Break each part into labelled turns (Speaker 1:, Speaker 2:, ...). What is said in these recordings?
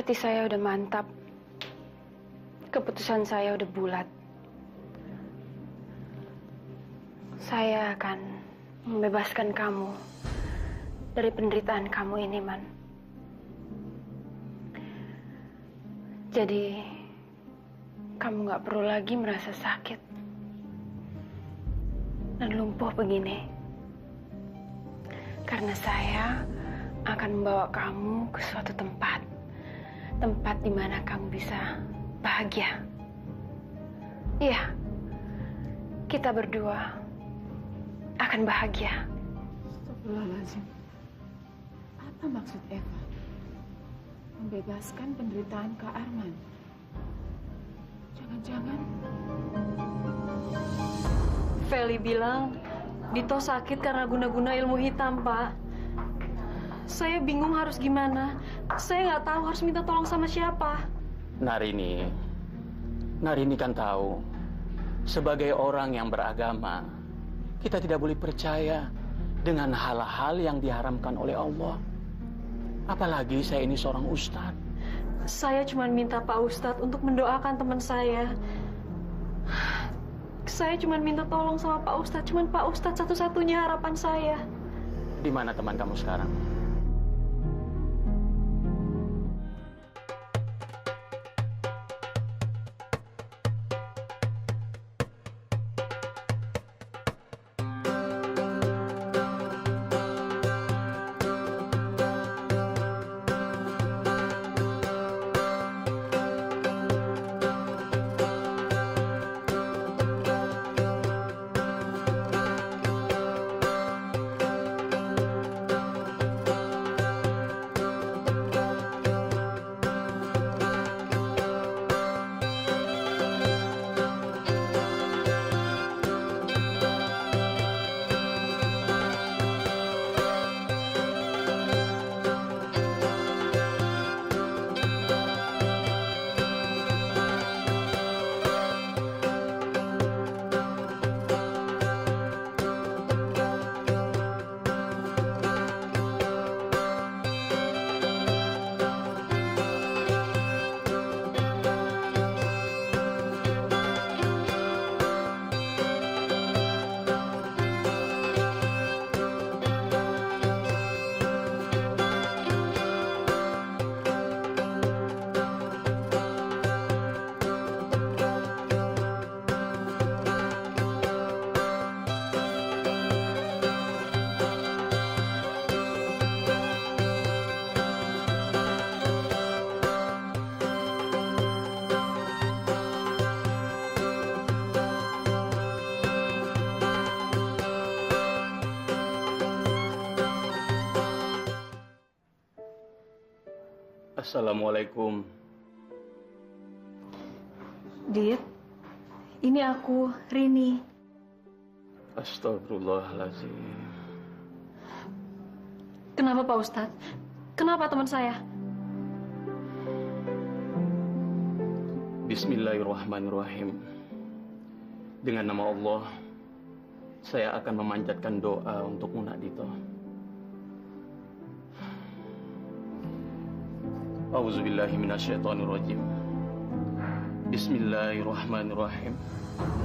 Speaker 1: Hati saya udah mantap. Keputusan saya udah bulat. Saya akan membebaskan kamu dari penderitaan kamu ini, Man. Jadi, kamu gak perlu lagi merasa sakit dan lumpuh begini. Karena saya akan membawa kamu ke suatu tempat. Tempat di mana kamu bisa bahagia. Iya, kita berdua akan bahagia.
Speaker 2: Astagfirullahaladzim. Apa maksud Eva? Membebaskan penderitaan Kak Arman? Jangan-jangan...
Speaker 3: Feli bilang Dito sakit karena guna-guna ilmu hitam, Pak. Saya bingung harus gimana. Saya nggak tahu harus minta tolong sama siapa.
Speaker 4: Narini kan tahu, sebagai orang yang beragama, kita tidak boleh percaya dengan hal-hal yang diharamkan oleh Allah. Apalagi saya ini seorang ustadz.
Speaker 3: Saya cuma minta Pak Ustadz untuk mendoakan teman saya. Saya cuma minta tolong sama Pak Ustadz. Cuma Pak Ustadz satu-satunya harapan saya.
Speaker 4: Di mana teman kamu sekarang? Assalamualaikum.
Speaker 3: Dit, ini aku, Rini.
Speaker 4: Astagfirullahaladzim.
Speaker 3: Kenapa Pak Ustadz? Kenapa teman saya?
Speaker 4: Bismillahirrahmanirrahim. Dengan nama Allah, saya akan memanjatkan doa untuk Muna Dito. A'udzubillahi minasyaitonirrajim. Bismillahirrahmanirrahim.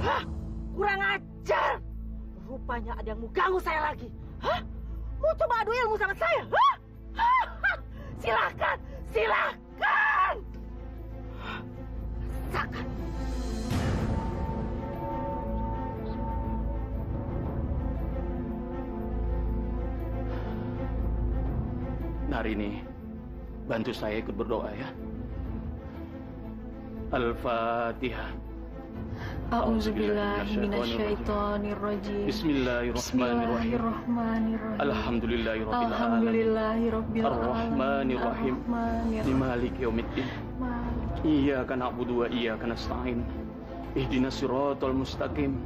Speaker 5: Hah? Kurang ajar! Rupanya ada yang mau ganggu saya lagi. Hah? Mau coba adu ilmu sama saya? Hah? Hah? Silakan! Silakan! Rasakan!
Speaker 4: Narini, bantu saya ikut berdoa ya. Al-Fatihah.
Speaker 3: A'udzubillahi minasyaitonirrajim.
Speaker 4: Bismillahirrahmanirrahim. Alhamdulillahirabbil alamin. Ar-Rahmanirrahim. Maliki yaumiddin. Iyyaka na'budu wa iyyaka nasta'in. Ihdinas siratal mustaqim.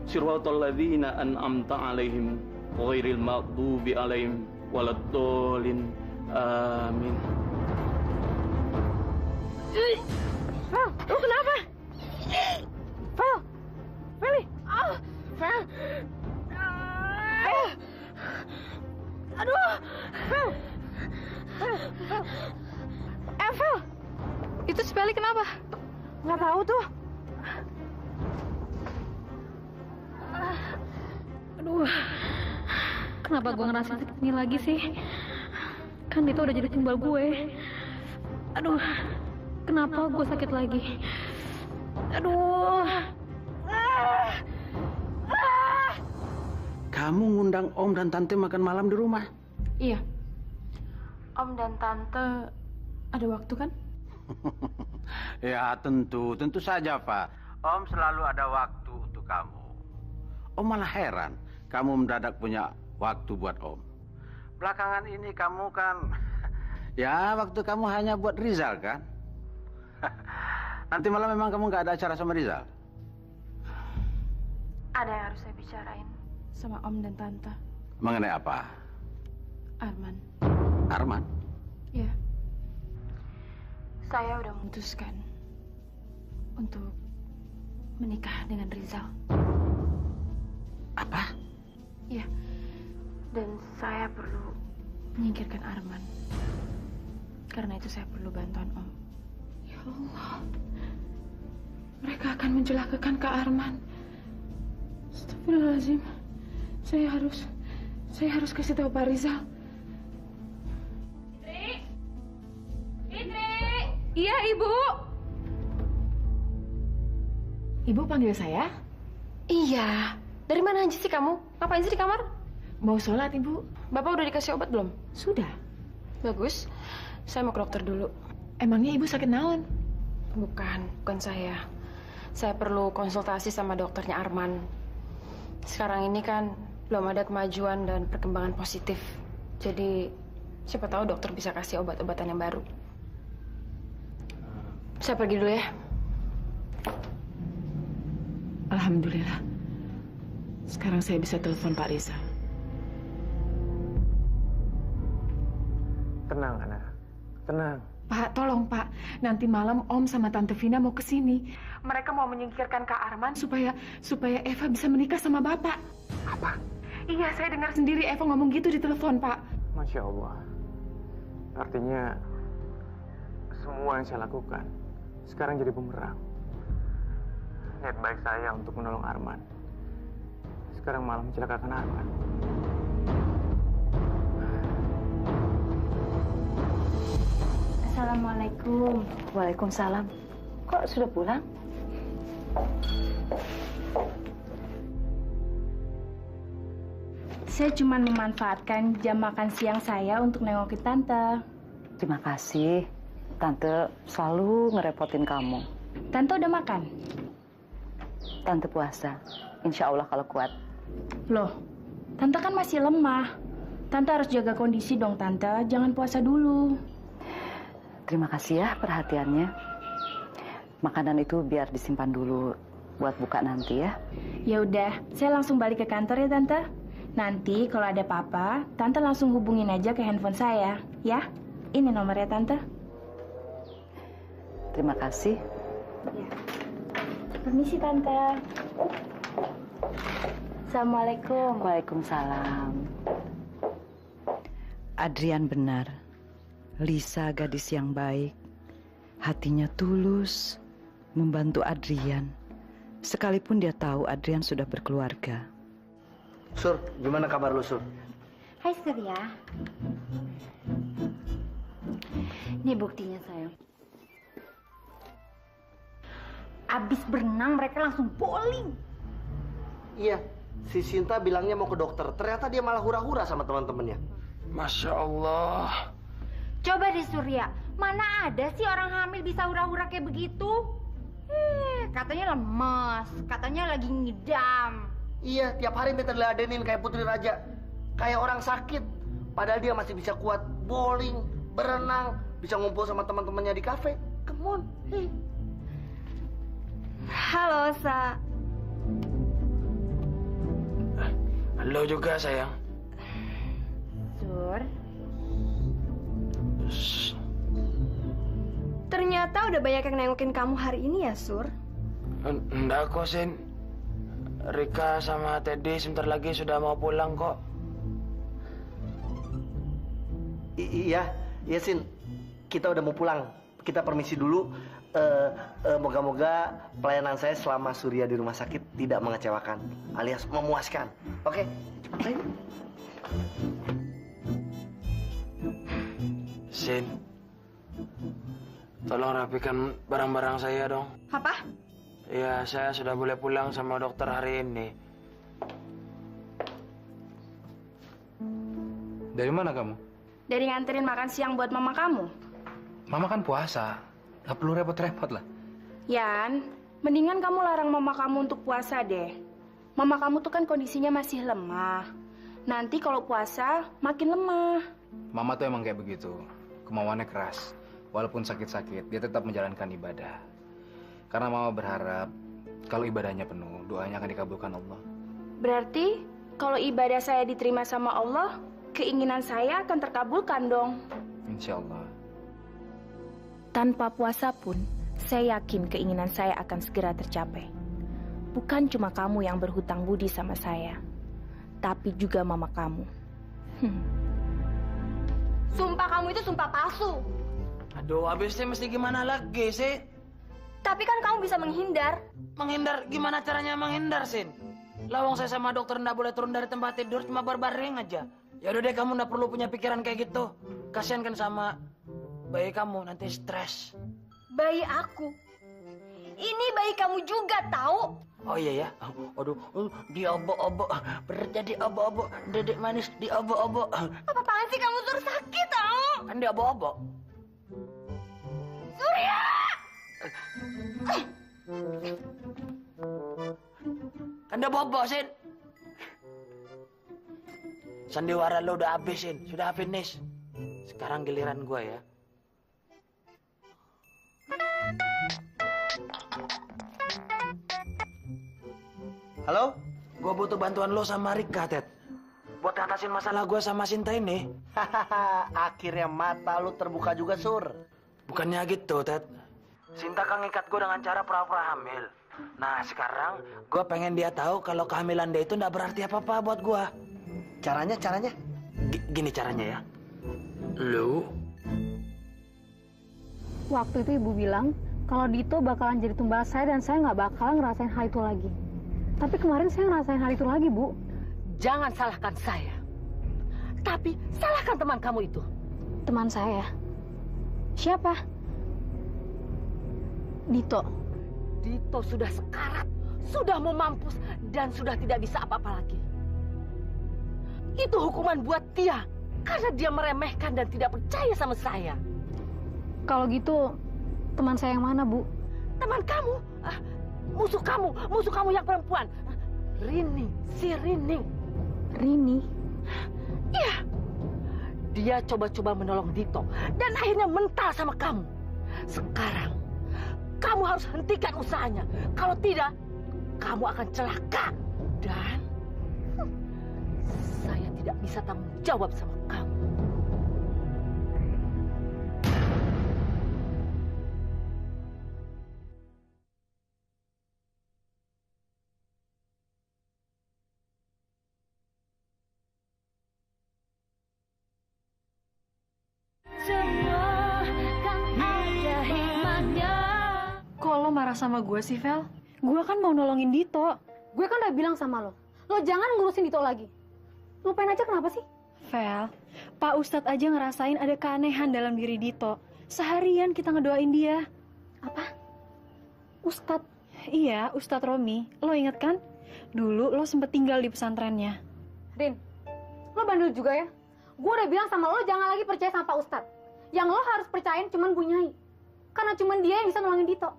Speaker 4: Siratal ladzina an'amta 'alaihim ghairil maghdubi 'alaihim waladdallin. Amin.
Speaker 5: Val, lu kenapa? Val, Feli, Val, aduh, Val, Val, Val, Val,
Speaker 1: Eva tahu tuh?
Speaker 3: Aduh, kenapa gue ngerasain sakit ini lagi sih? Kan itu udah jadi tumbal gue. Aduh, kenapa gue sakit lagi? Aduh.
Speaker 4: Kamu ngundang Om dan Tante makan malam di rumah?
Speaker 3: Iya. Om dan Tante ada waktu kan?
Speaker 6: Ya tentu saja Pak. Om selalu ada waktu untuk kamu. Om malah heran kamu mendadak punya waktu buat Om. Belakangan ini kamu kan, ya waktu kamu hanya buat Rizal kan? Nanti malam memang kamu nggak ada acara sama Rizal?
Speaker 3: Ada yang harus saya bicarain sama Om dan Tante.
Speaker 6: Mengenai apa?
Speaker 3: Arman.
Speaker 6: Arman?
Speaker 3: Ya. Saya udah memutuskan untuk menikah dengan Rizal.
Speaker 6: Apa?
Speaker 3: Iya. Dan saya perlu menyingkirkan Arman. Karena itu saya perlu bantuan Om.
Speaker 2: Ya Allah. Mereka akan mencelakakan Kak Arman. Astagfirullahaladzim. Saya harus kasih tahu Pak Rizal.
Speaker 3: Fitri! Iya, Ibu.
Speaker 2: Ibu panggil saya?
Speaker 3: Iya. Dari mana aja sih kamu? Ngapain sih di kamar?
Speaker 2: Mau sholat, Ibu?
Speaker 3: Bapak udah dikasih obat belum?
Speaker 2: Sudah.
Speaker 3: Bagus. Saya mau ke dokter dulu.
Speaker 2: Emangnya Ibu sakit naon?
Speaker 3: Bukan saya. Saya perlu konsultasi sama dokternya Arman. Sekarang ini kan belum ada kemajuan dan perkembangan positif. Jadi siapa tahu dokter bisa kasih obat-obatan yang baru. Saya pergi dulu ya.
Speaker 2: Alhamdulillah. Sekarang saya bisa telepon Pak Rizal.
Speaker 4: Tenang, Ana. Tenang.
Speaker 2: Pak, tolong Pak. Nanti malam Om sama Tante Vina mau ke sini. Mereka mau menyingkirkan Kak Arman supaya Eva bisa menikah sama Bapak.
Speaker 4: Apa?
Speaker 2: Iya, saya dengar sendiri Eva ngomong gitu di telepon, Pak.
Speaker 7: Masya Allah. Artinya semua yang saya lakukan sekarang jadi bumerang. Niat baik saya untuk menolong Arman sekarang malah mencelakakan Arman.
Speaker 8: Assalamualaikum.
Speaker 5: Waalaikumsalam. Kok sudah pulang?
Speaker 8: Saya cuma memanfaatkan jam makan siang saya untuk nengokin Tante.
Speaker 5: Terima kasih. Tante selalu ngerepotin kamu.
Speaker 8: Tante udah makan?
Speaker 5: Tante puasa. Insya Allah kalau kuat.
Speaker 8: Loh, Tante kan masih lemah. Tante harus jaga kondisi dong, Tante. Jangan puasa dulu.
Speaker 5: Terima kasih ya perhatiannya. Makanan itu biar disimpan dulu buat buka nanti ya.
Speaker 8: Ya udah, saya langsung balik ke kantor ya, Tante. Nanti kalau ada apa-apa, Tante langsung hubungin aja ke handphone saya, ya. Ini nomornya, Tante.
Speaker 5: Terima kasih.
Speaker 8: Ya. Permisi, Tante. Assalamualaikum.
Speaker 5: Waalaikumsalam. Adrian benar. Lisa gadis yang baik. Hatinya tulus membantu Adrian. Sekalipun dia tahu Adrian sudah berkeluarga.
Speaker 9: Sur, gimana kabar lu, Sur?
Speaker 8: Hai, Surya. Ini buktinya, sayang. Abis berenang, mereka langsung bowling.
Speaker 9: Iya, si Sinta bilangnya mau ke dokter. Ternyata dia malah hura-hura sama teman-temannya.
Speaker 4: Masya Allah.
Speaker 8: Coba deh, Surya. Mana ada sih orang hamil bisa hura-hura kayak begitu? Katanya lemes, katanya lagi ngidam.
Speaker 9: Iya, tiap hari minta diladenin kayak putri raja. Kayak orang sakit. Padahal dia masih bisa kuat bowling, berenang, bisa ngumpul sama teman-temannya di kafe. Come on, hey.
Speaker 8: Halo, Sa.
Speaker 4: Halo juga, sayang.
Speaker 8: Sur. Ternyata udah banyak yang nengokin kamu hari ini ya, Sur?
Speaker 10: Enggak kok, Sin. Rika sama Teddy sebentar lagi sudah mau pulang kok.
Speaker 9: Iya, Sin. Kita udah mau pulang. Kita permisi dulu. Moga-moga pelayanan saya selama Surya di rumah sakit tidak mengecewakan, alias memuaskan. Oke? Ayo.
Speaker 10: Sin, tolong rapikan barang-barang saya dong.
Speaker 8: Apa?
Speaker 10: Ya, saya sudah boleh pulang sama dokter hari ini.
Speaker 11: Dari mana kamu?
Speaker 8: Dari nganterin makan siang buat mama kamu.
Speaker 11: Mama kan puasa. Gak perlu repot-repot lah.
Speaker 8: Yan, mendingan kamu larang mama kamu untuk puasa deh. Mama kamu tuh kan kondisinya masih lemah. Nanti kalau puasa makin lemah.
Speaker 11: Mama tuh emang kayak begitu. Kemauannya keras. Walaupun sakit-sakit, dia tetap menjalankan ibadah. Karena Mama berharap kalau ibadahnya penuh, doanya akan dikabulkan Allah.
Speaker 8: Berarti kalau ibadah saya diterima sama Allah, keinginan saya akan terkabulkan dong.
Speaker 11: Insya Allah.
Speaker 8: Tanpa puasa pun, saya yakin keinginan saya akan segera tercapai. Bukan cuma kamu yang berhutang budi sama saya, tapi juga mama kamu. Sumpah kamu itu sumpah palsu.
Speaker 10: Aduh, habisnya mesti gimana lagi sih?
Speaker 8: Tapi kan kamu bisa menghindar.
Speaker 10: Menghindar? Gimana caranya menghindar, Sin? Lawang saya sama dokter nggak boleh turun dari tempat tidur, cuma berbaring aja. Ya udah deh, kamu nggak perlu punya pikiran kayak gitu. Kasian kan sama bayi kamu, nanti stres.
Speaker 8: Bayi aku? Ini bayi kamu juga tahu?
Speaker 10: Oh iya ya? Aduh, diobok-obok. Berat jadi obok-obok. Dedek manis diobok-obok.
Speaker 8: Apa-apaan sih kamu suruh sakit tahu?
Speaker 10: Kan diobok-obok.
Speaker 8: Surya!
Speaker 10: Kan dia bobok, Sin. Sandiwara lo udah habis, Sin. Sudah finish. Sekarang giliran gue ya.
Speaker 9: Halo?
Speaker 10: Gue butuh bantuan lo sama Rika, Ted. Buat ngatasin masalah gue sama Sinta ini.
Speaker 9: Hahaha, akhirnya mata lu terbuka juga, Sur.
Speaker 10: Bukannya gitu, Ted. Sinta kan ngikat gue dengan cara pura-pura hamil. Nah, sekarang gue pengen dia tahu kalau kehamilan dia itu nggak berarti apa-apa buat gue.
Speaker 9: Caranya?
Speaker 10: Gini caranya ya. Lu?
Speaker 12: Waktu itu ibu bilang kalau Dito bakalan jadi tumbal saya dan saya nggak bakalan ngerasain hal itu lagi. Tapi kemarin saya ngerasain hal itu lagi, Bu.
Speaker 5: Jangan salahkan saya. Tapi salahkan teman kamu itu.
Speaker 12: Teman saya? Siapa? Dito.
Speaker 5: Dito sudah sekarat, sudah mau mampus, dan sudah tidak bisa apa-apa lagi. Itu hukuman buat dia, karena dia meremehkan dan tidak percaya sama saya.
Speaker 12: Kalau gitu, teman saya yang mana, Bu?
Speaker 5: Teman kamu? Musuh kamu yang perempuan. Rini, si Rini.
Speaker 12: Rini?
Speaker 5: Iya. Dia coba-coba menolong Dito, dan akhirnya mental sama kamu. Sekarang, kamu harus hentikan usahanya. Kalau tidak, kamu akan celaka. Dan saya tidak bisa tanggung jawab sama kamu.
Speaker 12: Kok lo marah sama gue sih, Vel? Gue kan mau nolongin Dito. Gue kan udah bilang sama lo jangan ngurusin Dito lagi. Lupain aja kenapa sih? Vel, Pak Ustadz aja ngerasain ada keanehan dalam diri Dito. Seharian kita ngedoain dia. Apa? Ustadz? Iya, Ustadz Romi. Lo inget kan? Dulu lo sempet tinggal di pesantrennya. Rin, lo bandel juga ya? Gue udah bilang sama lo jangan lagi percaya sama Pak Ustadz. Yang lo harus percayain cuman Bu Nyai. Karena cuman dia yang bisa nolongin Dito.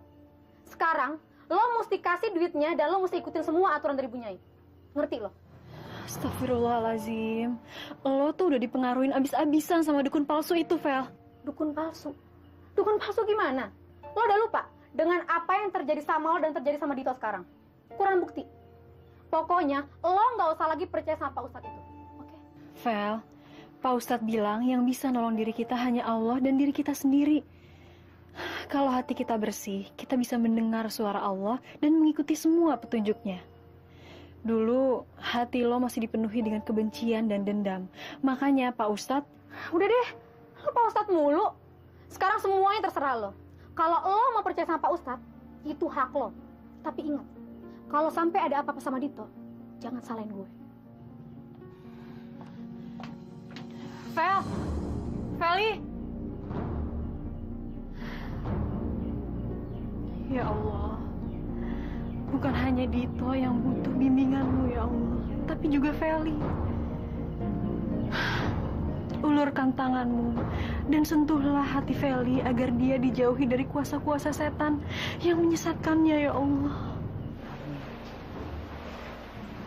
Speaker 12: Sekarang, lo mesti kasih duitnya dan lo mesti ikutin semua aturan dari Bu Nyai. Ngerti lo? Astagfirullahaladzim. Lo tuh udah dipengaruhin abis-abisan sama dukun palsu itu, Vel. Dukun palsu? Dukun palsu gimana? Lo udah lupa dengan apa yang terjadi sama lo dan terjadi sama Dito sekarang? Kurang bukti. Pokoknya, lo nggak usah lagi percaya sama Pak Ustadz itu. Oke? Vel, Pak Ustadz bilang yang bisa nolong diri kita hanya Allah dan diri kita sendiri. Kalau hati kita bersih, kita bisa mendengar suara Allah dan mengikuti semua petunjuknya. Dulu, hati lo masih dipenuhi dengan kebencian dan dendam. Makanya Pak Ustadz, udah deh, lo Pak Ustadz mulu. Sekarang semuanya terserah lo. Kalau lo mau percaya sama Pak Ustadz, itu hak lo. Tapi ingat, kalau sampai ada apa-apa sama Dito, jangan salahin gue.
Speaker 2: Feli. Ya Allah, bukan hanya Dito yang butuh bimbinganmu ya Allah, tapi juga Feli. Ulurkan tanganmu dan sentuhlah hati Feli agar dia dijauhi dari kuasa-kuasa setan yang menyesatkannya ya Allah.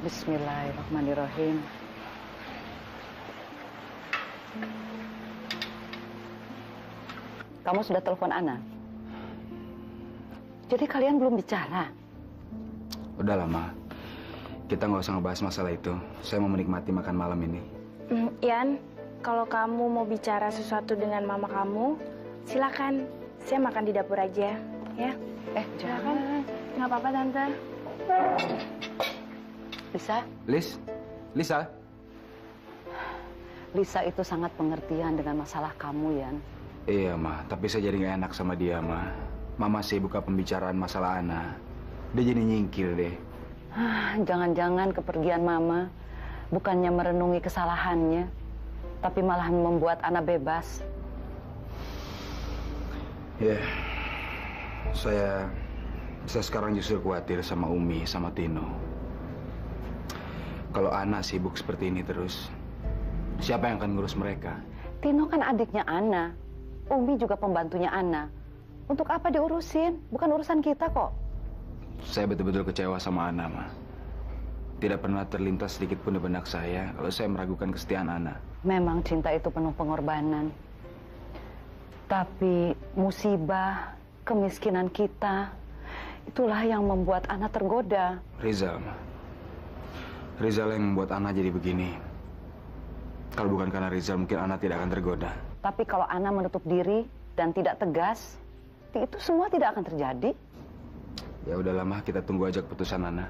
Speaker 5: Bismillahirrahmanirrahim. Kamu sudah telepon Ana? Jadi kalian belum bicara?
Speaker 11: Udah lama. Kita nggak usah ngebahas masalah itu. Saya mau menikmati makan malam ini.
Speaker 8: Yan, kalau kamu mau bicara sesuatu dengan mama kamu, silakan. Saya makan di dapur aja, ya. Silakan. Nggak apa-apa, Tante.
Speaker 5: Lisa? Lisa itu sangat pengertian dengan masalah kamu, Yan.
Speaker 11: Iya, Ma. Tapi saya jadi nggak enak sama dia, Ma. Mama sih buka pembicaraan masalah Ana. Dia jadi nyingkir deh.
Speaker 5: Jangan-jangan kepergian Mama bukannya merenungi kesalahannya, tapi malah membuat Ana bebas.
Speaker 11: Ya, saya sekarang justru khawatir sama Umi, sama Tino. Kalau Ana sibuk seperti ini terus, siapa yang akan ngurus mereka?
Speaker 5: Tino kan adiknya Ana. Umi juga pembantunya Ana. Untuk apa diurusin? Bukan urusan kita kok.
Speaker 11: Saya betul-betul kecewa sama Ana, Ma. Tidak pernah terlintas sedikit pun di benak saya kalau saya meragukan kesetiaan Ana.
Speaker 5: Memang cinta itu penuh pengorbanan. Tapi musibah, kemiskinan kita, itulah yang membuat Ana tergoda.
Speaker 11: Rizal, Ma. Rizal yang membuat Ana jadi begini. Kalau bukan karena Rizal, mungkin Ana tidak akan tergoda.
Speaker 5: Tapi kalau Ana menutup diri dan tidak tegas, itu semua tidak akan terjadi.
Speaker 11: Ya udahlah, Ma. Kita tunggu aja keputusan Ana.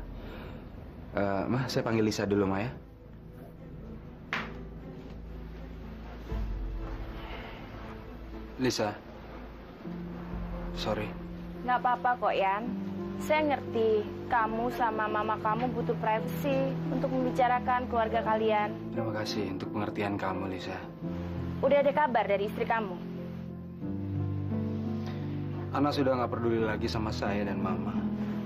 Speaker 11: Ma, saya panggil Lisa dulu, Ma, ya. Lisa. Sorry.
Speaker 8: Nggak apa-apa kok, Yan. Saya ngerti kamu sama mama kamu butuh privasi untuk membicarakan keluarga kalian.
Speaker 11: Terima kasih untuk pengertian kamu, Lisa.
Speaker 8: Udah ada kabar dari istri kamu?
Speaker 11: Ana sudah nggak peduli lagi sama saya dan Mama.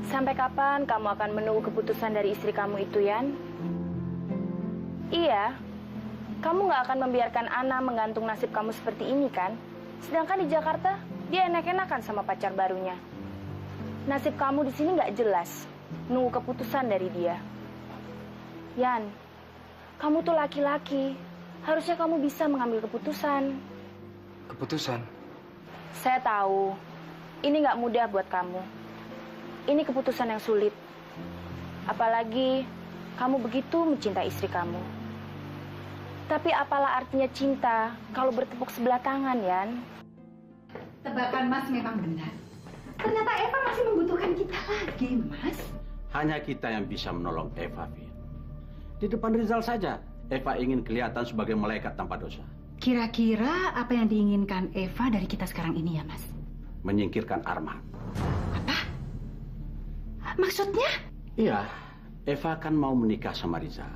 Speaker 8: Sampai kapan kamu akan menunggu keputusan dari istri kamu itu, Yan? Iya, kamu nggak akan membiarkan Ana menggantung nasib kamu seperti ini, kan? Sedangkan di Jakarta, dia enak-enakan sama pacar barunya. Nasib kamu di sini nggak jelas. Nunggu keputusan dari dia. Yan, kamu tuh laki-laki. Harusnya kamu bisa mengambil keputusan.
Speaker 11: Keputusan?
Speaker 8: Saya tahu, ini nggak mudah buat kamu. Ini keputusan yang sulit. Apalagi kamu begitu mencintai istri kamu. Tapi apalah artinya cinta kalau bertepuk sebelah tangan, Yan?
Speaker 13: Tebakan Mas memang benar. Ternyata Eva masih membutuhkan kita lagi, Mas.
Speaker 6: Hanya kita yang bisa menolong Eva, Vin. Di depan Rizal saja, Eva ingin kelihatan sebagai malaikat tanpa dosa.
Speaker 13: Kira-kira apa yang diinginkan Eva dari kita sekarang ini ya, Mas?
Speaker 6: Menyingkirkan Arman.
Speaker 13: Apa? Maksudnya?
Speaker 6: Iya, Eva kan mau menikah sama Rizal.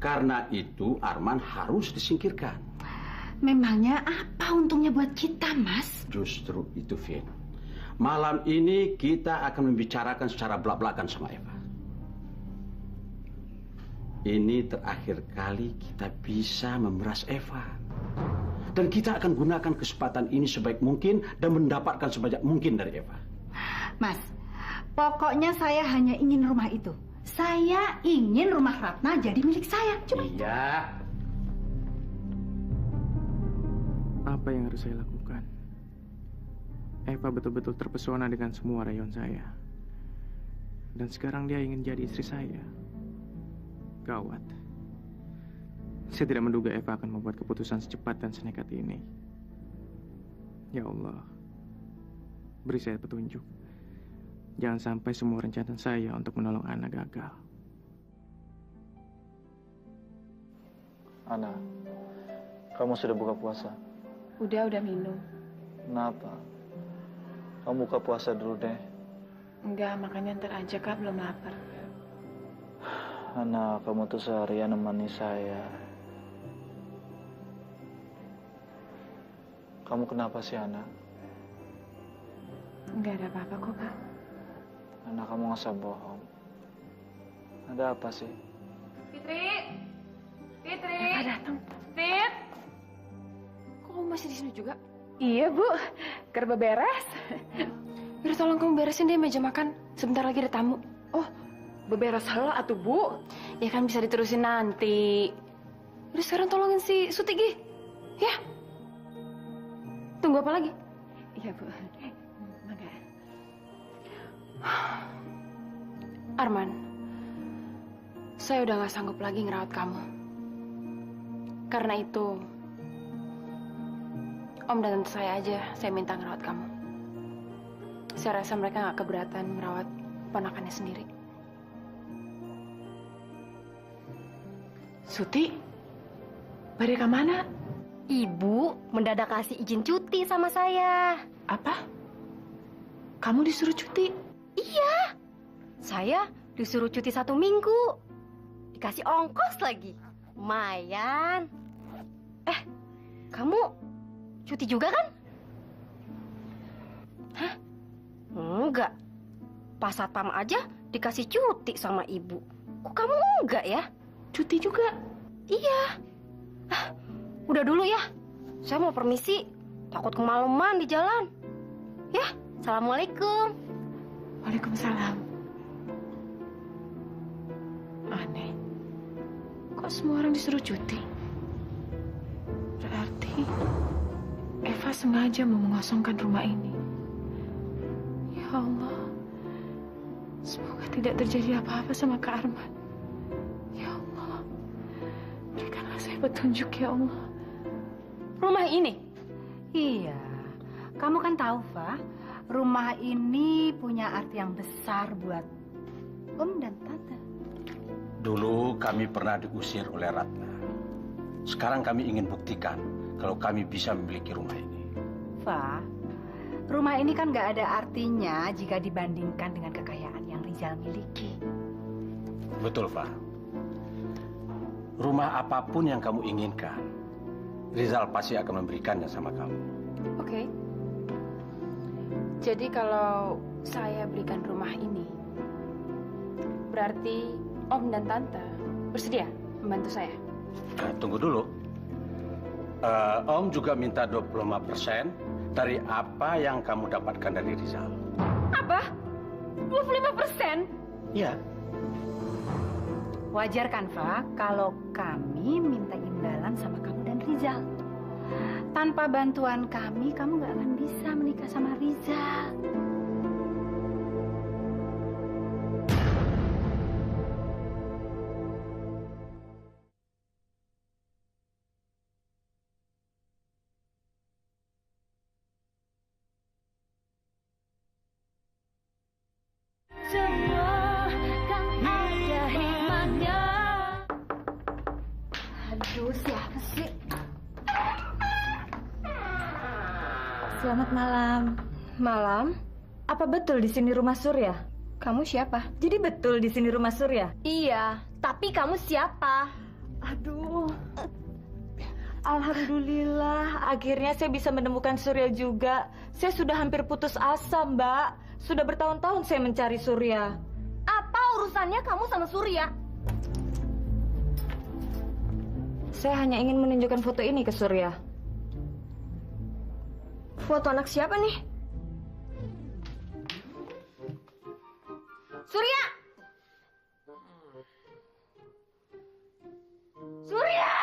Speaker 6: Karena itu Arman harus disingkirkan.
Speaker 13: Memangnya apa untungnya buat kita, Mas?
Speaker 6: Justru itu, Vin. Malam ini kita akan membicarakan secara belak-belakan sama Eva. Ini terakhir kali kita bisa memeras Eva. Dan kita akan gunakan kesempatan ini sebaik mungkin dan mendapatkan sebanyak mungkin dari Eva.
Speaker 13: Mas, pokoknya saya hanya ingin rumah itu. Saya ingin rumah Ratna jadi milik saya. Cuma
Speaker 6: iya.
Speaker 7: Apa yang harus saya lakukan? Eva betul-betul terpesona dengan semua rayon saya. Dan sekarang dia ingin jadi istri saya. Gawat. Saya tidak menduga Eva akan membuat keputusan secepat dan senekat ini. Ya Allah, beri saya petunjuk. Jangan sampai semua rencana saya untuk menolong Ana gagal.
Speaker 14: Ana, kamu sudah buka puasa?
Speaker 2: Udah minum.
Speaker 14: Kenapa? Kamu buka puasa dulu deh.
Speaker 2: Enggak, makanya ntar aja Kak, belum lapar.
Speaker 14: Ana, kamu tuh seharian nemani saya. Kamu kenapa sih, Ana?
Speaker 2: Enggak ada apa-apa kok Kak.
Speaker 14: Ana, kamu nggak usah bohong. Ada apa sih?
Speaker 3: Fitri! Fitri!
Speaker 2: Eva datang.
Speaker 3: Fit! Kok kamu masih di sini juga?
Speaker 2: Iya Bu, kerba beres.
Speaker 3: Udah tolong kamu beresin deh meja makan. Sebentar lagi ada tamu.
Speaker 2: Oh, beberes heula atuh Bu.
Speaker 3: Ya kan bisa diterusin nanti. Udah sekarang tolongin si Suti Gi. Ya. Tunggu apa lagi?
Speaker 2: Iya Bu. Mangga.
Speaker 3: Arman, saya udah gak sanggup lagi ngerawat kamu. Karena itu, Om dan tante saya aja saya minta ngerawat kamu. Saya rasa mereka gak keberatan merawat ponakannya sendiri.
Speaker 2: Suti, balik ke mana?
Speaker 12: Ibu mendadak kasih izin cuti sama saya.
Speaker 2: Apa? Kamu disuruh cuti?
Speaker 12: Iya. Saya disuruh cuti 1 minggu. Dikasih ongkos lagi. Lumayan. Kamu cuti juga kan? Hah? Enggak. Pas satpam aja dikasih cuti sama ibu. Kok kamu enggak ya?
Speaker 2: Cuti juga?
Speaker 12: Iya. Udah dulu ya. Saya mau permisi. Takut kemalaman di jalan. Ya, assalamualaikum.
Speaker 2: Waalaikumsalam. Aneh. Kok semua orang disuruh cuti? Berarti Eva sengaja mau mengosongkan rumah ini. Ya Allah. Semoga tidak terjadi apa-apa sama Kak Arman. Ya Allah. Berikanlah saya petunjuk ya Allah.
Speaker 13: Rumah ini? Iya. Kamu kan tahu, Fa, rumah ini punya arti yang besar buat Om dan Tante.
Speaker 6: Dulu kami pernah diusir oleh Ratna. Sekarang kami ingin buktikan kalau kami bisa memiliki rumah ini.
Speaker 13: Fa, rumah ini kan nggak ada artinya jika dibandingkan dengan kekayaan yang Rizal miliki.
Speaker 6: Betul, Fa. Rumah apapun yang kamu inginkan, Rizal pasti akan memberikannya sama kamu.
Speaker 3: Oke. Jadi kalau saya berikan rumah ini, berarti Om dan Tante bersedia membantu saya?
Speaker 6: Tunggu dulu. Om juga minta 25% dari apa yang kamu dapatkan dari Rizal.
Speaker 12: Apa? 25%?
Speaker 6: Iya.
Speaker 13: Wajar kan, Fa, kalau kami minta imbalan sama kamu dan Rizal. Tanpa bantuan kami, kamu nggak akan bisa menikah sama Rizal.
Speaker 12: Aduh, siapa sih?
Speaker 15: Selamat malam.
Speaker 12: Malam?
Speaker 15: Apa betul di sini rumah Surya?
Speaker 12: Kamu siapa?
Speaker 15: Jadi betul di sini rumah Surya?
Speaker 12: Iya, tapi kamu siapa?
Speaker 15: Aduh. Alhamdulillah, akhirnya saya bisa menemukan Surya juga. Saya sudah hampir putus asa, Mbak. Sudah bertahun-tahun saya mencari Surya.
Speaker 12: Apa urusannya kamu sama Surya?
Speaker 15: Saya hanya ingin menunjukkan foto ini ke Surya.
Speaker 12: Foto anak siapa nih? Surya! Surya!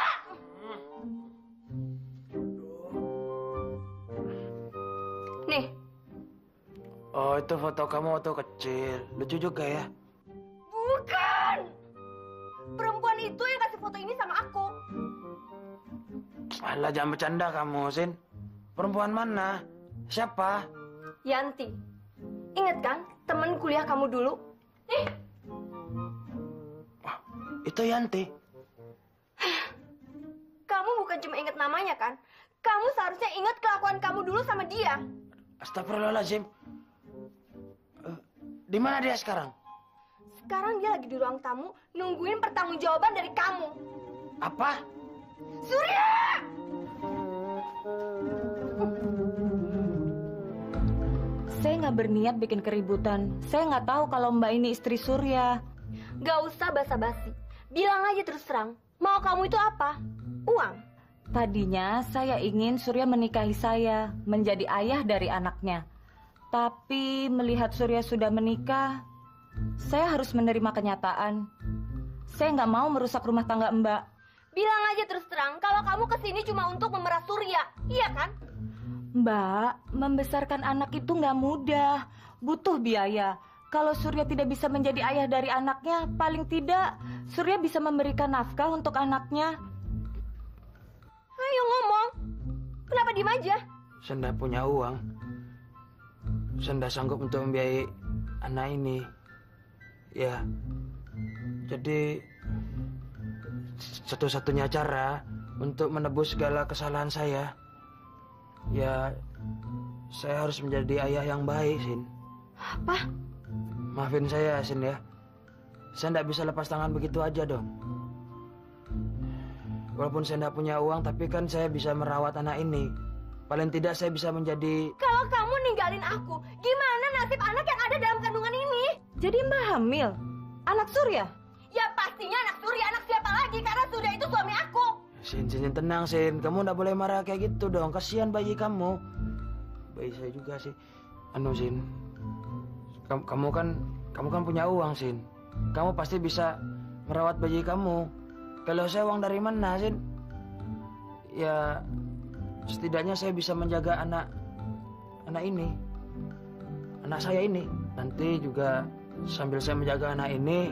Speaker 12: Nih.
Speaker 10: Oh, itu foto kamu waktu kecil. Lucu juga ya.
Speaker 12: Bukan! Perempuan itu yang kasih foto ini sama aku.
Speaker 10: Alah, jangan bercanda kamu, Sin. Perempuan mana? Siapa?
Speaker 12: Yanti. Ingat kan teman kuliah kamu dulu? Nih.
Speaker 10: Itu Yanti.
Speaker 12: Kamu bukan cuma ingat namanya kan? Kamu seharusnya ingat kelakuan kamu dulu sama dia.
Speaker 10: Astagfirullahaladzim. Di mana dia sekarang?
Speaker 8: Sekarang dia lagi di ruang tamu nungguin pertanggungjawaban dari kamu.
Speaker 10: Apa?
Speaker 8: Surya!
Speaker 15: Saya nggak berniat bikin keributan. Saya nggak tahu kalau Mbak ini istri Surya.
Speaker 8: Gak usah basa-basi. Bilang aja terus terang. Mau kamu itu apa? Uang?
Speaker 15: Tadinya saya ingin Surya menikahi saya, menjadi ayah dari anaknya. Tapi melihat Surya sudah menikah, saya harus menerima kenyataan. Saya nggak mau merusak rumah tangga Mbak.
Speaker 8: Bilang aja terus terang kalau kamu kesini cuma untuk memeras Surya. Iya kan?
Speaker 15: Mbak, membesarkan anak itu nggak mudah. Butuh biaya. Kalau Surya tidak bisa menjadi ayah dari anaknya, paling tidak Surya bisa memberikan nafkah untuk anaknya.
Speaker 8: Ayo ngomong. Kenapa diem aja?
Speaker 10: Saya nggak punya uang. Saya nggak sanggup untuk membiayai anak ini. Ya, jadi satu-satunya cara untuk menebus segala kesalahan saya, ya saya harus menjadi ayah yang baik, Sin.
Speaker 8: Apa?
Speaker 10: Maafin saya, Sin ya. Saya nggak bisa lepas tangan begitu aja dong. Walaupun saya nggak punya uang, tapi kan saya bisa merawat anak ini. Paling tidak saya bisa menjadi...
Speaker 8: Kalau kamu ninggalin aku, gimana nasib anak yang ada dalam kandungan ini?
Speaker 15: Jadi Mbak hamil? Anak Surya?
Speaker 8: Ya pastinya anak Surya, anak siapa lagi? Karena Surya itu suami aku.
Speaker 10: Sin, tenang, Sin. Kamu nggak boleh marah kayak gitu dong. Kasihan bayi kamu. Bayi saya juga sih. Sin. Kamu kan punya uang, Sin. Kamu pasti bisa merawat bayi kamu. Kalau saya uang dari mana, Sin? Ya, setidaknya saya bisa menjaga anak ini. Anak saya ini. Nanti juga sambil saya menjaga anak ini,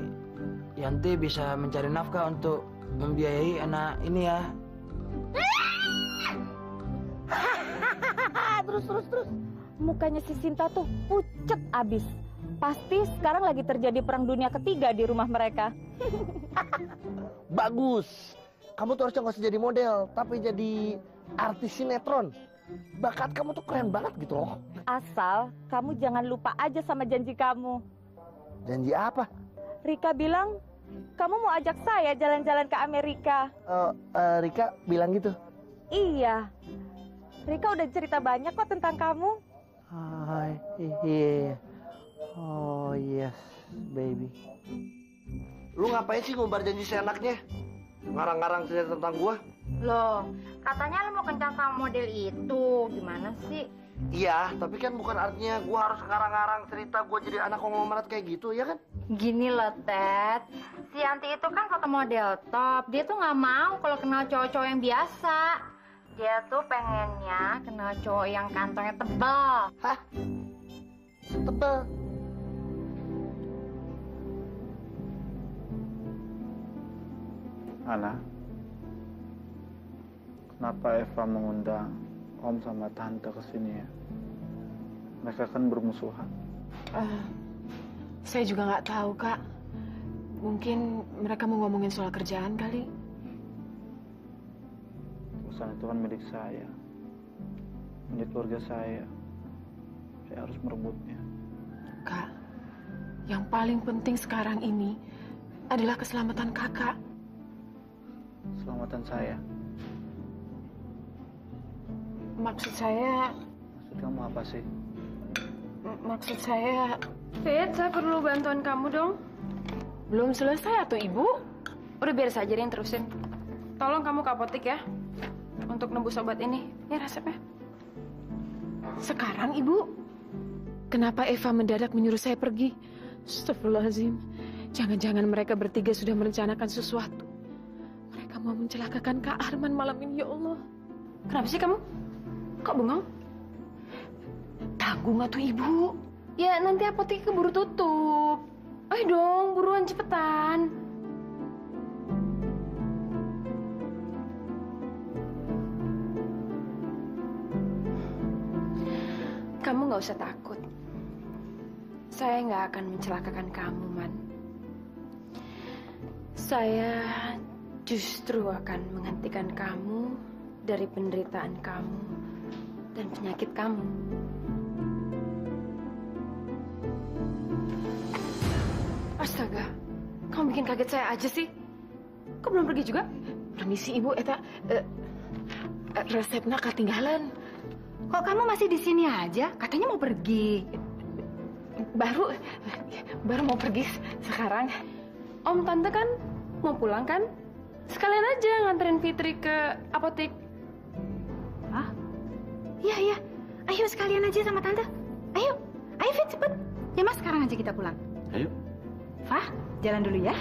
Speaker 10: Yanti bisa mencari nafkah untuk membiayai anak ini ya.
Speaker 15: Terus. Mukanya si Sinta tuh pucet abis. Pasti sekarang lagi terjadi perang dunia ketiga di rumah mereka.
Speaker 9: Bagus. Kamu tuh harusnya nggak usah jadi model, tapi jadi artis sinetron. Bakat kamu tuh keren banget gitu loh.
Speaker 15: Asal kamu jangan lupa aja sama janji kamu.
Speaker 9: Janji apa?
Speaker 15: Rika bilang kamu mau ajak saya jalan-jalan ke Amerika.
Speaker 9: Rika bilang gitu?
Speaker 15: Iya. Rika udah cerita banyak kok tentang kamu.
Speaker 9: Iya. Oh yes, baby. Lu ngapain sih ngumbar janji seenaknya? Ngarang-ngarang cerita tentang gua?
Speaker 8: Loh, katanya lu mau kencan sama model itu. Gimana sih?
Speaker 9: Iya, tapi kan bukan artinya gua harus ngarang-ngarang cerita gua jadi anak konglomerat kayak gitu, ya kan?
Speaker 8: Gini loh, Ted. Si Yanti itu kan foto model top. Dia tuh nggak mau kalau kenal cowok-cowok yang biasa. Dia tuh pengennya kenal cowok yang kantongnya tebal.
Speaker 9: Hah? Tebal?
Speaker 14: Ana, kenapa Eva mengundang Om sama Tante ke sini ya? Mereka kan bermusuhan.
Speaker 2: Saya juga nggak tahu, Kak. Mungkin mereka mau ngomongin soal kerjaan kali.
Speaker 14: Perusahaan itu kan milik saya, milik keluarga saya. Saya harus merebutnya.
Speaker 2: Kak, yang paling penting sekarang ini adalah keselamatan Kakak.
Speaker 14: Keselamatan saya.
Speaker 2: Maksud saya...
Speaker 14: Maksud kamu apa sih?
Speaker 2: Maksud saya... Fit, saya perlu bantuan kamu dong. Belum selesai atau Ibu?
Speaker 3: Udah biar saja yang terusin. Tolong kamu ke apotek ya. Untuk nebus obat ini. Ini resepnya.
Speaker 2: Sekarang, Ibu? Kenapa Eva mendadak menyuruh saya pergi? Astagfirullahaladzim. Jangan-jangan mereka bertiga sudah merencanakan sesuatu. Mereka mau mencelakakan Kak Arman malam ini, ya Allah.
Speaker 3: Kenapa sih kamu? Kok bengong?
Speaker 2: Tanggung atuh Ibu.
Speaker 3: Ya nanti apotek keburu tutup. Ayo dong, buruan cepetan. Kamu nggak usah takut. Saya nggak akan mencelakakan kamu, Man. Saya justru akan menghentikan kamu dari penderitaan kamu dan penyakit kamu. Astaga, kamu bikin kaget saya aja sih. Kok belum pergi juga? Permisi Ibu, eta resepnya ketinggalan.
Speaker 13: Kok kamu masih di sini aja? Katanya mau pergi.
Speaker 3: Baru mau pergi sekarang. Om Tante kan mau pulang kan? Sekalian aja nganterin Fitri ke apotek.
Speaker 13: Hah? Iya. Ayo sekalian aja sama Tante. Ayo Fit, cepet. Ya Mas, sekarang aja kita pulang.
Speaker 6: Ayo.
Speaker 13: Fah, jalan dulu ya.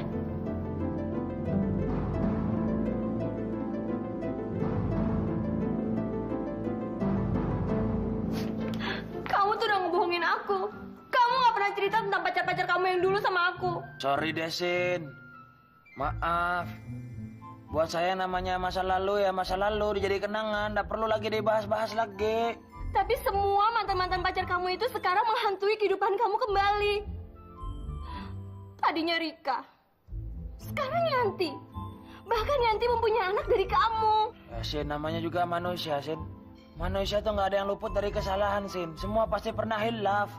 Speaker 8: Kamu tuh udah ngebohongin aku. Kamu gak pernah cerita tentang pacar-pacar kamu yang dulu sama aku.
Speaker 10: Sorry Desin. Maaf. Buat saya namanya masa lalu ya masa lalu, dijadi kenangan. Nggak perlu lagi dibahas-bahas lagi.
Speaker 8: Tapi semua mantan-mantan pacar kamu itu sekarang menghantui kehidupan kamu kembali. Tadinya Rika, sekarang Yanti. Bahkan Yanti mempunyai anak dari kamu.
Speaker 10: Ya Sin, namanya juga manusia Sin. Manusia tuh nggak ada yang luput dari kesalahan Sin. Semua pasti pernah hilaf.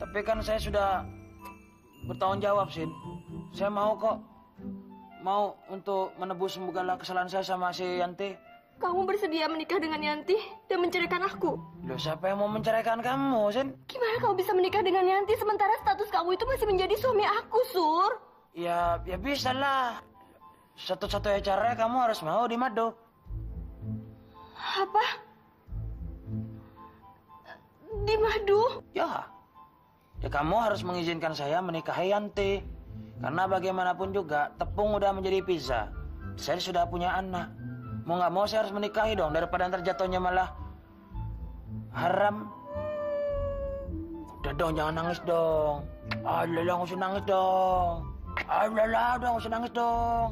Speaker 10: Tapi kan saya sudah bertanggung jawab Sin. Saya mau kok. Mau untuk menebus segala kesalahan saya sama si Yanti.
Speaker 8: Kamu bersedia menikah dengan Yanti dan menceraikan aku?
Speaker 10: Loh, siapa yang mau menceraikan kamu, Sin?
Speaker 8: Gimana kamu bisa menikah dengan Yanti sementara status kamu itu masih menjadi suami aku, Sur?
Speaker 10: Ya bisa lah. Satu-satunya cara kamu harus mau di Mado.
Speaker 8: Apa? Di Mado?
Speaker 10: Ya kamu harus mengizinkan saya menikahi Yanti. Karena bagaimanapun juga, tepung udah menjadi pizza. Saya sudah punya anak. Mau nggak mau saya harus menikahi dong, daripada ntar jatuhnya malah haram. Udah dong, jangan nangis dong. Alah, nggak usah nangis dong. Alah, udah nggak usah nangis dong.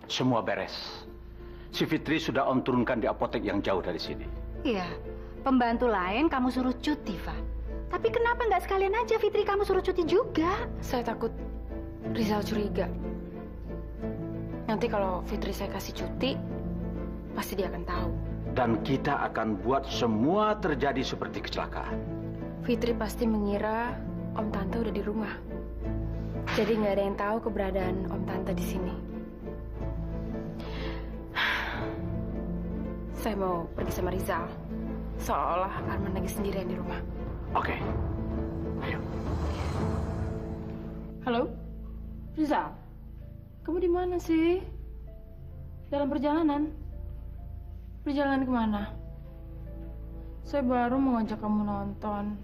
Speaker 6: Semua beres. Si Fitri sudah Om turunkan di apotek yang jauh dari sini.
Speaker 13: Iya, pembantu lain kamu suruh cuti, Fa. Tapi kenapa nggak sekalian aja Fitri kamu suruh cuti juga?
Speaker 3: Saya takut Rizal curiga. Nanti kalau Fitri saya kasih cuti, pasti dia akan tahu.
Speaker 6: Dan kita akan buat semua terjadi seperti kecelakaan.
Speaker 3: Fitri pasti mengira Om Tante udah di rumah. Jadi nggak ada yang tahu keberadaan Om Tante di sini. Saya mau pergi sama Rizal. Seolah Arman lagi sendirian di rumah.
Speaker 6: Oke. Ayo.
Speaker 3: Halo? Rizal? Kamu di mana sih? Dalam perjalanan? Perjalanan kemana? Saya baru mau ngajak kamu nonton.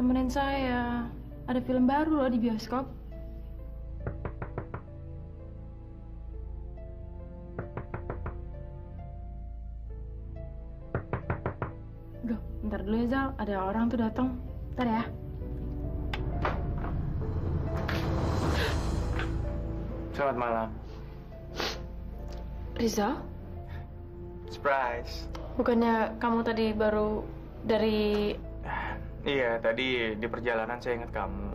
Speaker 3: Temenin saya. Ada film baru loh di bioskop. Duh, bentar dulu ya Zal. Ada orang tuh datang. Bentar ya.
Speaker 7: Selamat malam.
Speaker 3: Rizal?
Speaker 7: Surprise.
Speaker 3: Bukannya kamu tadi baru dari...
Speaker 7: Iya, tadi di perjalanan saya ingat kamu.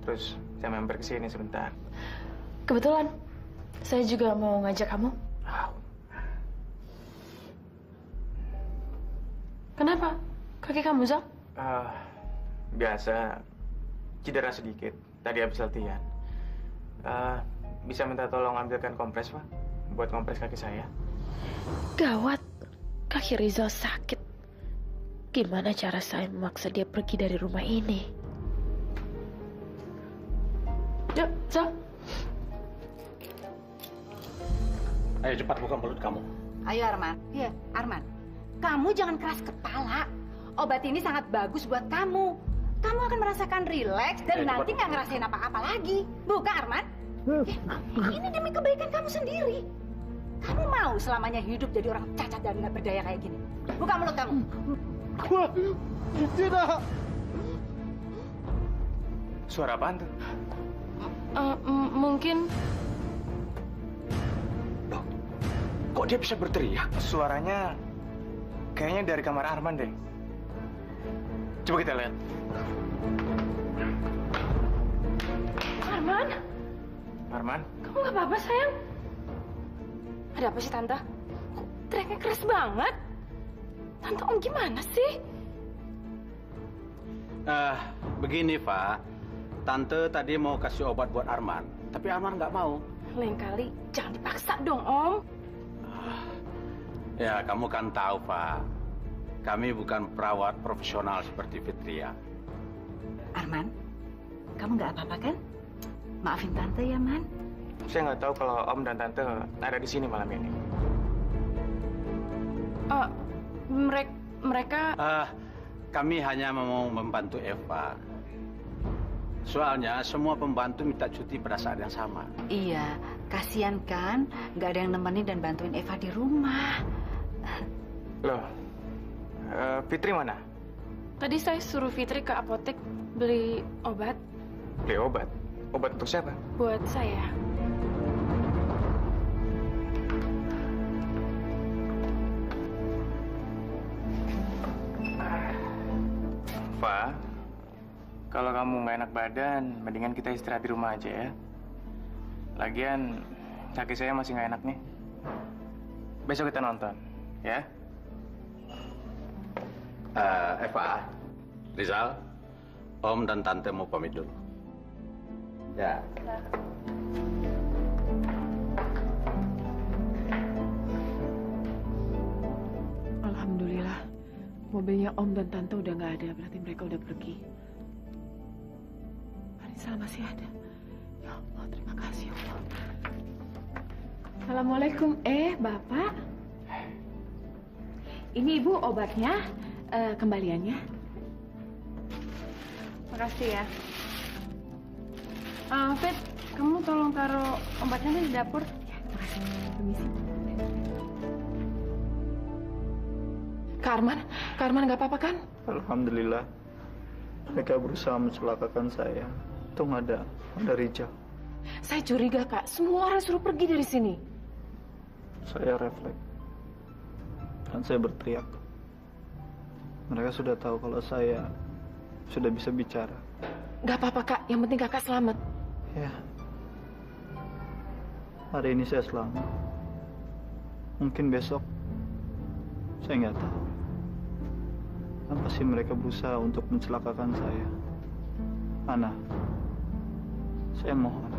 Speaker 7: Terus saya mampir ke sini sebentar.
Speaker 3: Kebetulan, saya juga mau ngajak kamu. Kenapa? Kaki kamu, Zal?
Speaker 7: Biasa, cedera sedikit. Tadi habis latihan. Bisa minta tolong ambilkan kompres, Pak? Buat kompres kaki saya.
Speaker 1: Gawat, kaki Rizal sakit. Gimana cara saya memaksa dia pergi dari rumah ini?
Speaker 3: Yuk, Zal.
Speaker 6: Ayo cepat buka mulut kamu.
Speaker 13: Ayo Arman. Iya, Arman. Kamu jangan keras kepala. Obat ini sangat bagus buat kamu. Kamu akan merasakan rileks dan nanti nggak ngerasain apa-apa lagi. Buka, Arman. Ini demi kebaikan kamu sendiri. Kamu mau selamanya hidup jadi orang cacat dan nggak berdaya kayak gini? Buka mulut kamu.
Speaker 7: Tidak. Suara apaan tuh?
Speaker 3: Mungkin...
Speaker 6: Kok dia bisa berteriak?
Speaker 7: Suaranya kayaknya dari kamar Arman deh. Coba kita lihat.
Speaker 2: Arman,
Speaker 7: Arman,
Speaker 2: kamu nggak apa-apa sayang? Ada apa sih Tante? Kok teriaknya keras banget? Tante Om gimana sih?
Speaker 6: Begini, Fa. Tante tadi mau kasih obat buat Arman, tapi Arman nggak mau.
Speaker 2: Lain kali jangan dipaksa dong Om.
Speaker 6: Ya, kamu kan tahu, Fa. Kami bukan perawat profesional seperti Fitria.
Speaker 13: Arman, kamu nggak apa-apa kan? Maafin Tante ya, Man.
Speaker 7: saya nggak tahu kalau Om dan Tante ada di sini malam ini.
Speaker 2: Mereka...
Speaker 6: Kami hanya mau membantu Eva. Soalnya semua pembantu minta cuti pada saat yang sama.
Speaker 13: Iya, kasihan kan? Nggak ada yang nemenin dan bantuin Eva di rumah.
Speaker 7: Loh, Fitri mana?
Speaker 2: Tadi saya suruh Fitri ke apotek beli obat.
Speaker 7: Beli obat? Obat untuk siapa?
Speaker 2: Buat saya.
Speaker 7: Fa, kalau kamu nggak enak badan, mendingan kita istirahat di rumah aja ya. Lagian, kaki saya masih nggak enak nih. Besok kita nonton, ya?
Speaker 6: Eva, Rizal, Om dan Tante mau pamit dulu. Ya.
Speaker 2: Alhamdulillah, mobilnya Om dan Tante udah nggak ada, berarti mereka udah pergi. Rizal masih ada. Ya Allah, terima kasih ya Allah. Assalamualaikum, Bapak. Ini Ibu obatnya, kembaliannya. Makasih ya. Fit, kamu tolong taruh obatnya di dapur. Ya, makasih. Permisi. Kak Arman nggak apa-apa kan?
Speaker 14: Alhamdulillah. Mereka berusaha mencelakakan saya. Untung ada Rijal.
Speaker 2: Saya curiga, Kak. Semua orang suruh pergi dari sini.
Speaker 14: Saya refleks. Dan saya berteriak. Mereka sudah tahu kalau saya sudah bisa bicara.
Speaker 2: Gak apa-apa, Kak. Yang penting Kakak selamat.
Speaker 14: Ya. Hari ini saya selamat. Mungkin besok saya nggak tahu. Dan pasti mereka berusaha untuk mencelakakan saya. Ana, saya mohon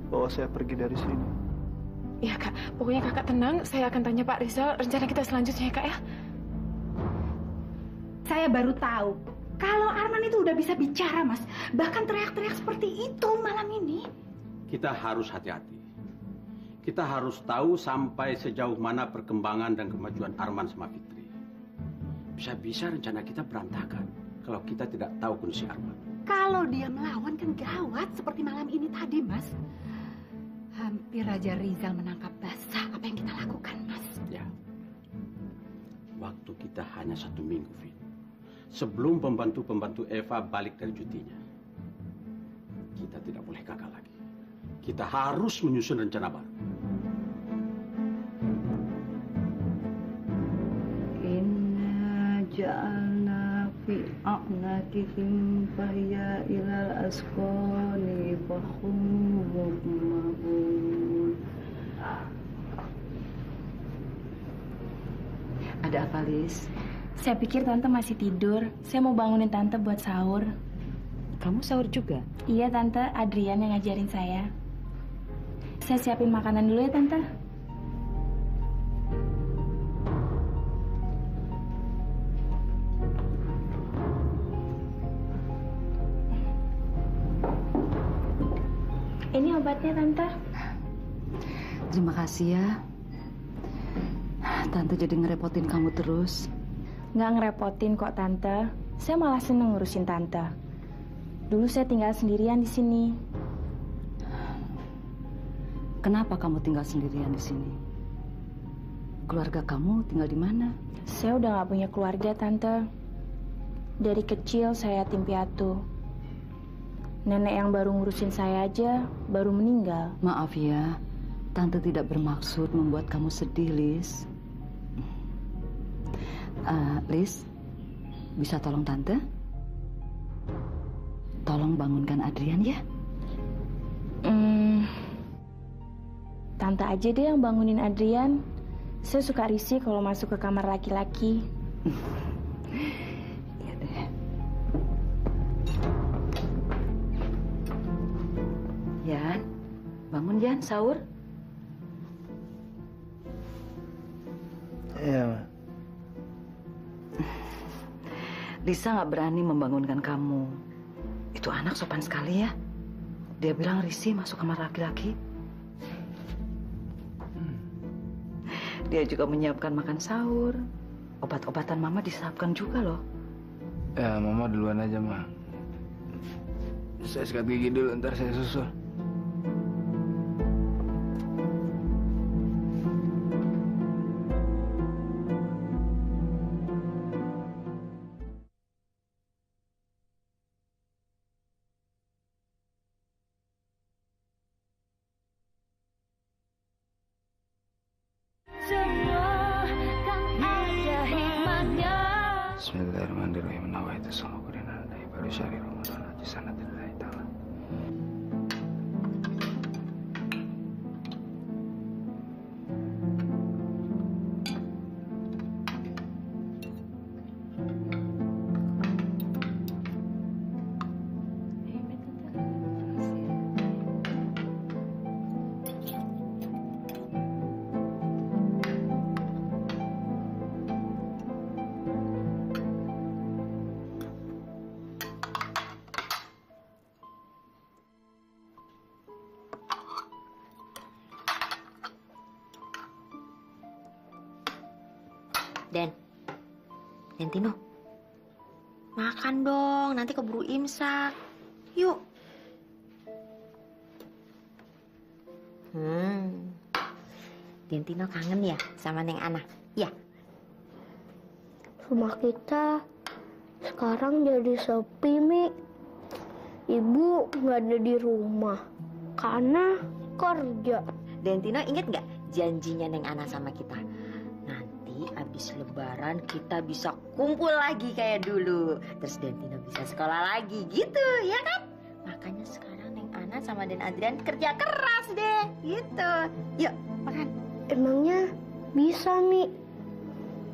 Speaker 14: bawa saya pergi dari sini.
Speaker 2: Iya, Kak. Pokoknya Kakak tenang. Saya akan tanya Pak Rizal rencana kita selanjutnya ya, Kak ya.
Speaker 13: Saya baru tahu kalau Arman itu udah bisa bicara, Mas. Bahkan teriak-teriak seperti itu malam ini.
Speaker 6: Kita harus hati-hati. Kita harus tahu sampai sejauh mana perkembangan dan kemajuan Arman sama Fitri. Bisa-bisa rencana kita berantakan kalau kita tidak tahu kondisi Arman.
Speaker 13: Kalau dia melawan kan gawat seperti malam ini tadi, Mas. Hampir Raja Rizal menangkap basah. Apa yang kita lakukan, Mas?
Speaker 6: Ya. Waktu kita hanya 1 minggu, Fit. Sebelum pembantu-pembantu Eva balik dari cutinya. Kita tidak boleh gagal lagi. Kita harus menyusun rencana baru.
Speaker 16: Inna ja'alna fi a'naqihim fahya ilal asqani fahum muqmahun.
Speaker 13: Ada apa, Lis?
Speaker 8: Saya pikir Tante masih tidur. Saya mau bangunin Tante buat sahur.
Speaker 13: Kamu sahur juga?
Speaker 8: Iya, Tante. Adrian yang ngajarin saya. Saya siapin makanan dulu ya, Tante. Ini obatnya, Tante.
Speaker 16: Terima kasih ya. Tante jadi ngerepotin kamu terus.
Speaker 8: Nggak ngerepotin kok, Tante. Saya malah seneng ngurusin Tante. Dulu saya tinggal sendirian di sini.
Speaker 16: Kenapa kamu tinggal sendirian di sini? Keluarga kamu tinggal di mana?
Speaker 8: Saya udah nggak punya keluarga, Tante. Dari kecil saya yatim piatu. Nenek yang baru ngurusin saya aja baru meninggal.
Speaker 16: Maaf ya, Tante tidak bermaksud membuat kamu sedih, Lis. Lis, bisa tolong Tante? Tolong bangunkan Adrian ya.
Speaker 8: Tante aja deh yang bangunin Adrian. Saya suka risih kalau masuk ke kamar laki-laki.
Speaker 16: Iya deh. Yan, bangun Yan, sahur.
Speaker 9: Iya, Ma.
Speaker 16: Lisa nggak berani membangunkan kamu. Itu anak sopan sekali ya. Dia bilang risih masuk kamar laki-laki. Dia juga menyiapkan makan sahur. Obat-obatan Mama disiapkan juga loh.
Speaker 11: Ya, Mama duluan aja, Ma. Saya sikat gigi dulu, ntar saya susul. Bismillahirrahmanirrahim. Nawaitu salawuddin alaihi baru syahri Ramadan haji sanatillahi ta'ala.
Speaker 17: Tino, makan dong, nanti keburu imsak. Yuk. Tino kangen ya sama Neng Ana? Ya.
Speaker 18: Rumah kita sekarang jadi sepi, Mi. Ibu nggak ada di rumah karena kerja.
Speaker 17: Tino inget nggak janjinya Neng Ana sama kita? Habis Lebaran kita bisa kumpul lagi kayak dulu. Terus Tino bisa sekolah lagi gitu, ya kan? Makanya sekarang Neng Ana sama Den Adrian kerja keras deh, gitu. Yuk, makan.
Speaker 18: Emangnya bisa, Mi?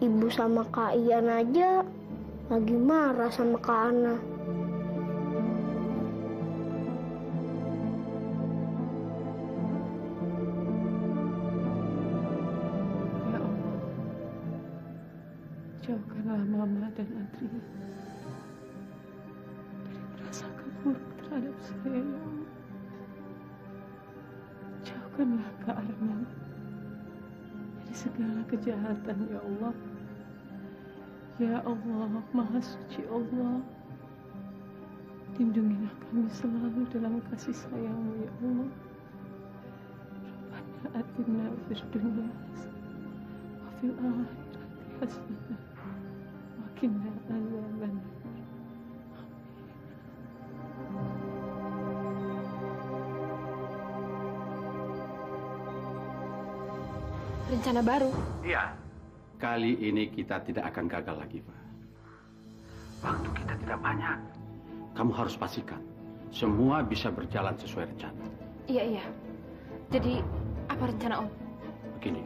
Speaker 18: Ibu sama Kak Ian aja lagi marah sama Kak Ana.
Speaker 2: Jauhkanlah Mama dan Adrian dari prasangka buruk terhadap saya, ya Allah. Jauhkanlah Kak Arman dari segala kejahatan, ya Allah. Ya Allah, Maha Suci Allah. Lindungilah kami selalu dalam kasih sayang-Mu, ya Allah. Rabbana atina fid dunya wa fil akhirati hasanah. Wakinna azaban.
Speaker 3: Rencana baru?
Speaker 6: Iya. Kali ini kita tidak akan gagal lagi, Pak. Waktu kita tidak banyak. Kamu harus pastikan semua bisa berjalan sesuai rencana.
Speaker 3: Iya. Jadi, apa rencana Om?
Speaker 6: Begini,